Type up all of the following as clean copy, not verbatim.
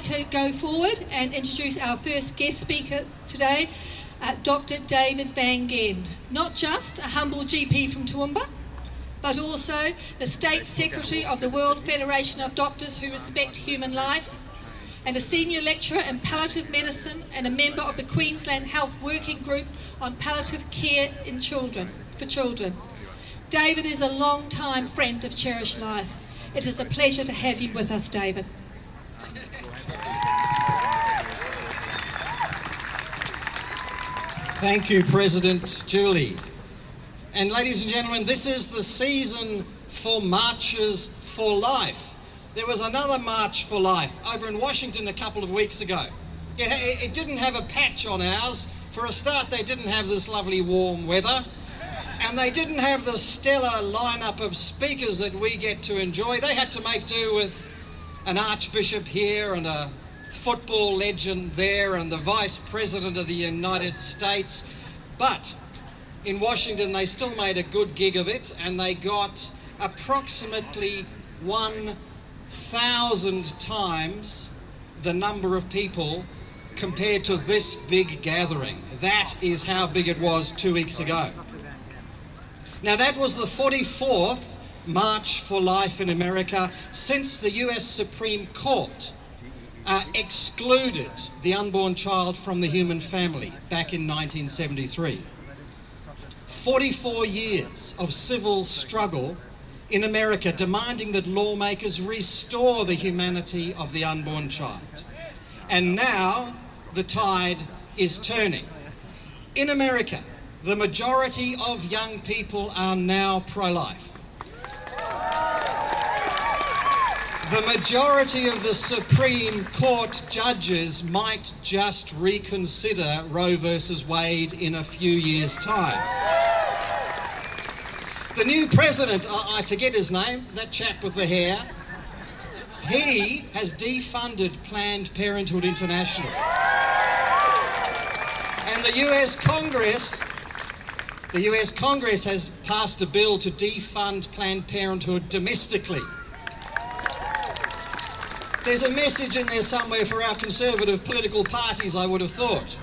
to go forward and introduce our first guest speaker today, Dr. David Van Gend. Not just a humble GP from Toowoomba, but also the State Secretary of the World Federation of Doctors Who Respect Human Life, and a senior lecturer in palliative medicine and a member of the Queensland Health Working Group on palliative care for children. David is a long-time friend of Cherish Life. It is a pleasure to have you with us, David. Thank you, President Julie. And ladies and gentlemen, this is the season for Marches for Life. There was another March for Life over in Washington a couple of weeks ago. It didn't have a patch on ours. For a start, they didn't have this lovely warm weather. And they didn't have the stellar lineup of speakers that we get to enjoy. They had to make do with an archbishop here and a football legend there and the Vice President of the United States. But in Washington, they still made a good gig of it, and they got approximately 1,000 times the number of people compared to this big gathering. That is how big it was 2 weeks ago. Now, that was the 44th March for Life in America since the US Supreme Court excluded the unborn child from the human family back in 1973. 44 years of civil struggle in America demanding that lawmakers restore the humanity of the unborn child. And now the tide is turning. In America, the majority of young people are now pro-life. The majority of the Supreme Court judges might just reconsider Roe versus Wade in a few years' time. The new president, I forget his name, that chap with the hair, he has defunded Planned Parenthood International. And the US Congress has passed a bill to defund Planned Parenthood domestically. There's a message in there somewhere for our conservative political parties, I would have thought.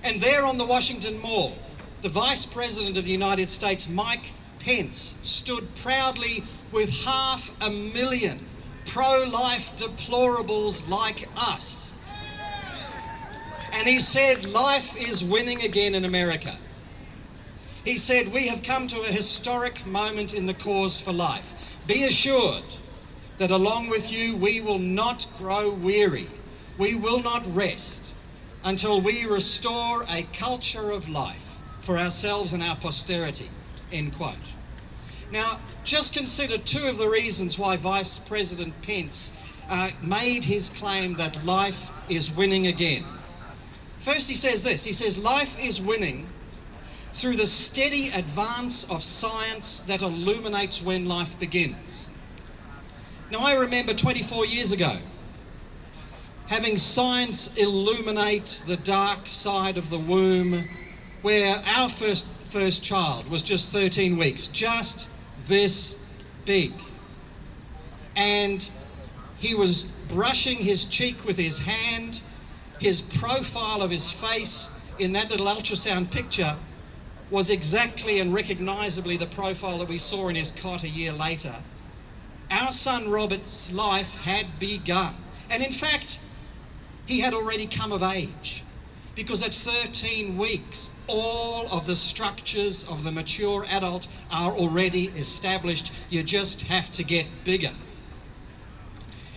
And there on the Washington Mall, the Vice President of the United States, Mike Pence, stood proudly with 500,000 pro-life deplorables like us. And he said, life is winning again in America. He said, we have come to a historic moment in the cause for life. Be assured that along with you, we will not grow weary. We will not rest until we restore a culture of life for ourselves and our posterity, end quote. Now, just consider two of the reasons why Vice President Pence made his claim that life is winning again. First, he says this, he says, life is winning through the steady advance of science that illuminates when life begins. Now, I remember 24 years ago having science illuminate the dark side of the womb, where our first child was just 13 weeks, just this big. And he was brushing his cheek with his hand. His profile of his face in that little ultrasound picture was exactly and recognisably the profile that we saw in his cot a year later. Our son Robert's life had begun. And in fact, he had already come of age, because at 13 weeks, all of the structures of the mature adult are already established. You just have to get bigger.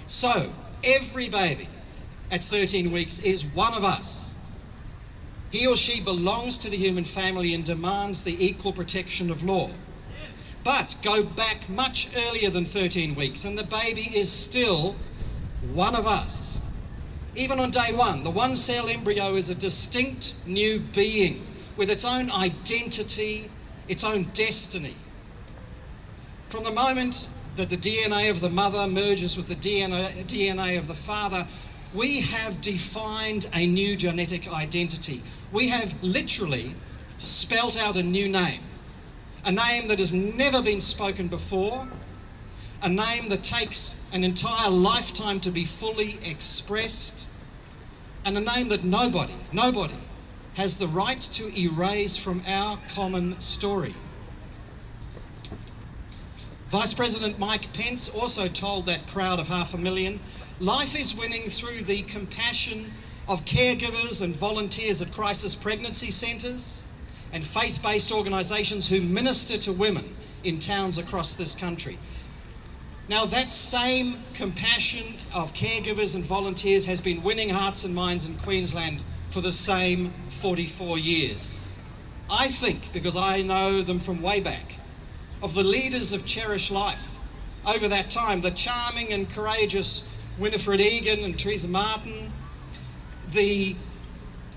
So, every baby at 13 weeks is one of us. He or she belongs to the human family and demands the equal protection of law. But go back much earlier than 13 weeks and the baby is still one of us. Even on day one, the one-cell embryo is a distinct new being with its own identity, its own destiny. From the moment that the DNA of the mother merges with the DNA of the father, we have defined a new genetic identity. We have literally spelt out a new name. A name that has never been spoken before, a name that takes an entire lifetime to be fully expressed, and a name that nobody has the right to erase from our common story. Vice President Mike Pence also told that crowd of 500,000, life is winning through the compassion of caregivers and volunteers at crisis pregnancy centres and faith-based organisations who minister to women in towns across this country. Now, that same compassion of caregivers and volunteers has been winning hearts and minds in Queensland for the same 44 years. I think, because I know them from way back, of the leaders of Cherish Life over that time, the charming and courageous Winifred Egan and Teresa Martin, the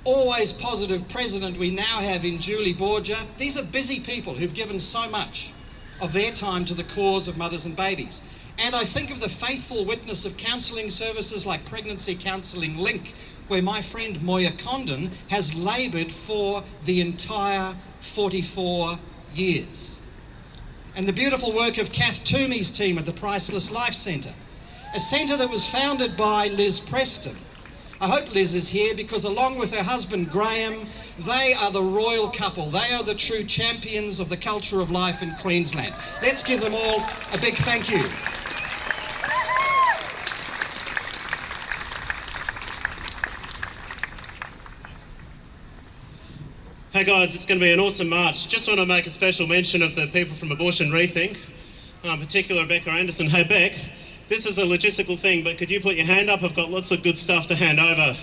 always positive president we now have in Julie Borgia. These are busy people who've given so much of their time to the cause of mothers and babies. And I think of the faithful witness of counselling services like Pregnancy Counselling Link, where my friend Moya Condon has laboured for the entire 44 years. And the beautiful work of Kath Toomey's team at the Priceless Life Centre, a centre that was founded by Liz Preston. I hope Liz is here because along with her husband Graham, they are the royal couple. They are the true champions of the culture of life in Queensland. Let's give them all a big thank you. Hey guys, it's going to be an awesome march. Just want to make a special mention of the people from Abortion Rethink, in particular Rebecca Anderson. Hey Beck, this is a logistical thing, but could you put your hand up? I've got lots of good stuff to hand over.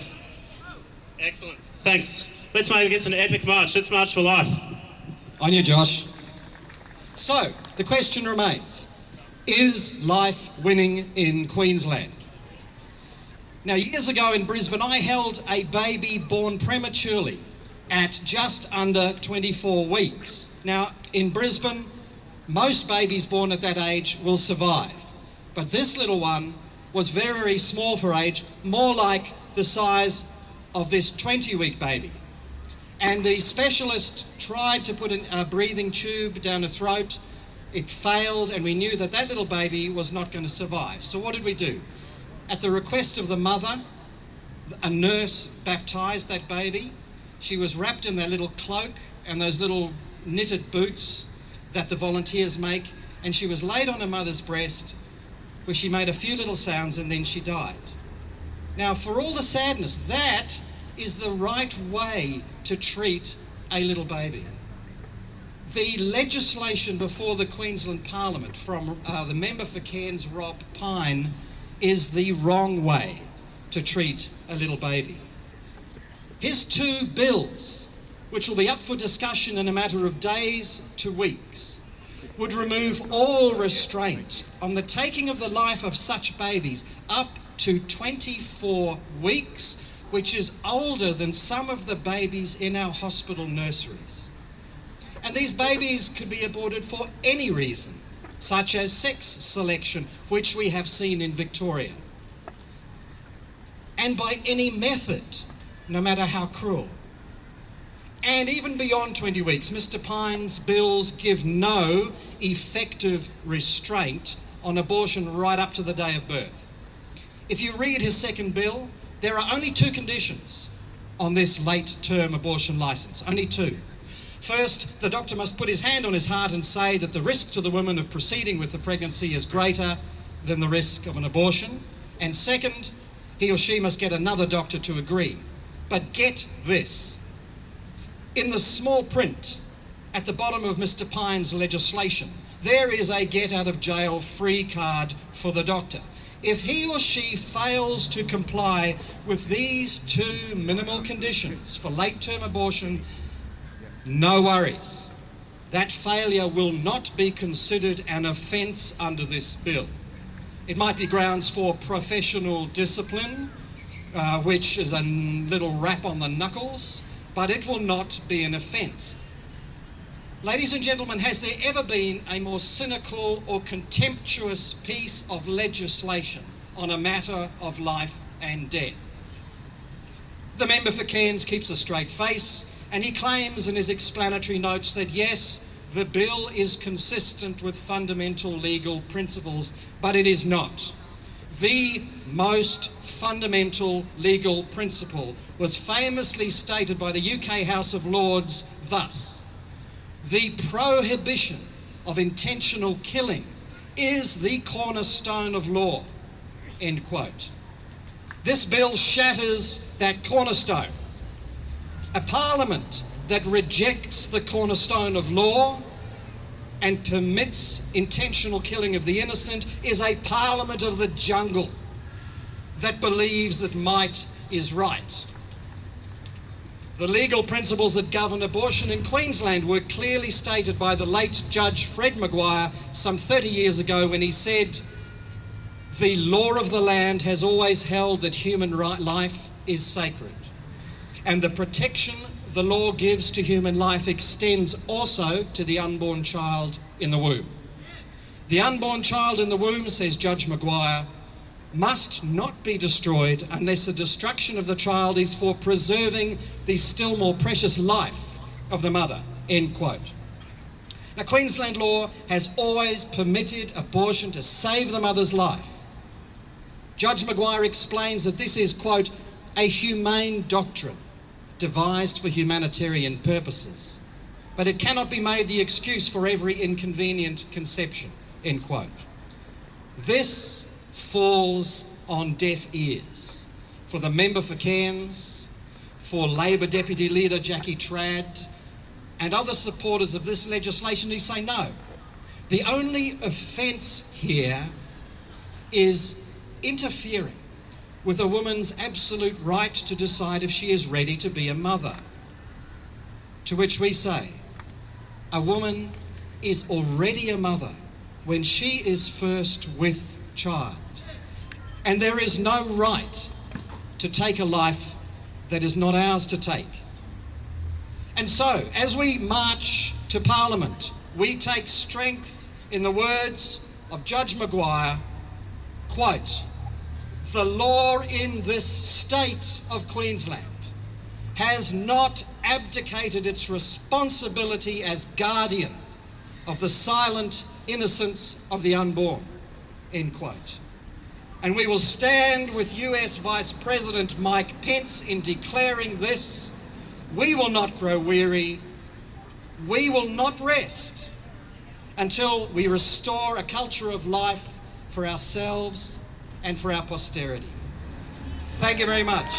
Excellent. Thanks. Let's make this an epic march. Let's march for life. On you, Josh. So, the question remains, is life winning in Queensland? Now, years ago in Brisbane, I held a baby born prematurely at just under 24 weeks. Now, in Brisbane, most babies born at that age will survive. But this little one was very, very small for age, more like the size of this 20-week baby. And the specialist tried to put a breathing tube down her throat. It failed, and we knew that that little baby was not going to survive. So what did we do? At the request of the mother, a nurse baptised that baby. She was wrapped in that little cloak and those little knitted boots that the volunteers make, and she was laid on her mother's breast, where she made a few little sounds, and then she died. Now, for all the sadness, that is the right way to treat a little baby. The legislation before the Queensland Parliament from the member for Cairns, Rob Pine, is the wrong way to treat a little baby. His two bills, which will be up for discussion in a matter of days to weeks, would remove all restraint on the taking of the life of such babies up to 24 weeks, which is older than some of the babies in our hospital nurseries. And these babies could be aborted for any reason, such as sex selection, which we have seen in Victoria. And by any method, no matter how cruel. And even beyond 20 weeks, Mr. Pine's bills give no effective restraint on abortion right up to the day of birth. If you read his second bill, there are only two conditions on this late-term abortion licence, only two. First, the doctor must put his hand on his heart and say that the risk to the woman of proceeding with the pregnancy is greater than the risk of an abortion. And second, he or she must get another doctor to agree. But get this, in the small print at the bottom of Mr. Pine's legislation, there is a get out of jail free card for the doctor. If he or she fails to comply with these two minimal conditions for late-term abortion, no worries. That failure will not be considered an offence under this bill. It might be grounds for professional discipline, which is a little rap on the knuckles, but it will not be an offence. Ladies and gentlemen, has there ever been a more cynical or contemptuous piece of legislation on a matter of life and death? The member for Cairns keeps a straight face, and he claims in his explanatory notes that yes, the bill is consistent with fundamental legal principles, but it is not. The most fundamental legal principle was famously stated by the UK House of Lords thus: the prohibition of intentional killing is the cornerstone of law, end quote. This bill shatters that cornerstone. A parliament that rejects the cornerstone of law and permits intentional killing of the innocent is a parliament of the jungle that believes that might is right. The legal principles that govern abortion in Queensland were clearly stated by the late Judge Fred Maguire some 30 years ago when he said, "The law of the land has always held that human life is sacred, and the protection the law gives to human life extends also to the unborn child in the womb. The unborn child in the womb," says Judge Maguire, "must not be destroyed unless the destruction of the child is for preserving the still more precious life of the mother," end quote. Now, Queensland law has always permitted abortion to save the mother's life. Judge Maguire explains that this is, quote, "a humane doctrine devised for humanitarian purposes, but it cannot be made the excuse for every inconvenient conception," end quote. This falls on deaf ears for the member for Cairns, for Labor Deputy Leader Jackie Trad, and other supporters of this legislation who say no. The only offence here is interfering with a woman's absolute right to decide if she is ready to be a mother. To which we say, a woman is already a mother when she is first with child, and there is no right to take a life that is not ours to take. And so, as we march to Parliament, we take strength in the words of Judge Maguire, quote, "The law in this state of Queensland has not abdicated its responsibility as guardian of the silent innocence of the unborn," end quote. And we will stand with US Vice President Mike Pence in declaring this: we will not grow weary, we will not rest until we restore a culture of life for ourselves and for our posterity. Thank you very much.